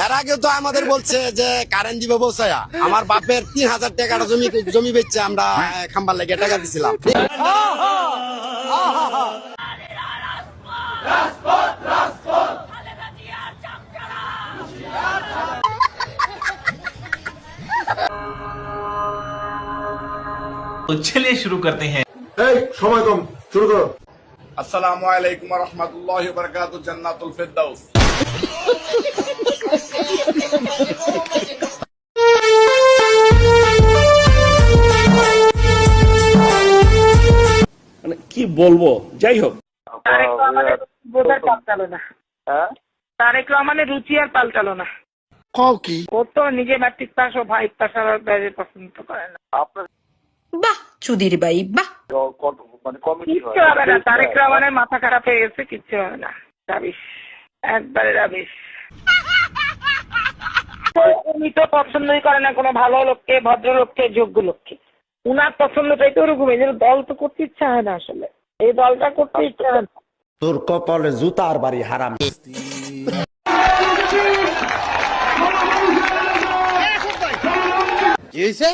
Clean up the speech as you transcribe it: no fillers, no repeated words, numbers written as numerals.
এর আগে তো আমাদের বলছে যে কারেন্ট দিবে বসায়া, আমার বাপের 3000 টাকার জমি বেচছে আমরা খাম্বার লেগে টাকা দিছিলাম। तो चलिए शुरू करते हैं। সময় কম, শুরু করো। আসসালামু আলাইকুম ওয়া রাহমাতুল্লাহি ওয়া বারাকাতুহু, জান্নাতুল ফিরদাউস। মানে কি বলবো, যাই হোক। তারেক রহমানের বোঝার পাল্টালো না। তারেক রহমানের রুচি আর পাল্টালো না। ও তো নিজে ম্যাট্রিক পাস ও ভাই পাস আর বাইরে পছন্দ করে না। বাহ চুদির বাই বাহ। কিচ্ছু হবে না, তারেক রহমানের মাথা খারাপ হয়ে গেছে, কিচ্ছু হবে না। রাবিশ, একবারে রাবিশ। উনি তো পছন্দই করে না কোনো ভালো লোককে, ভদ্রলোককে, যোগ্য লোককে। উনার পছন্দটাই তো ওরকম। এই দল তো করতে ইচ্ছা হয় না, আসলে এই দলটা করতে ইচ্ছা হয় না। তোর কপালে জুতার বাড়ি হারাম। কি হয়েছে?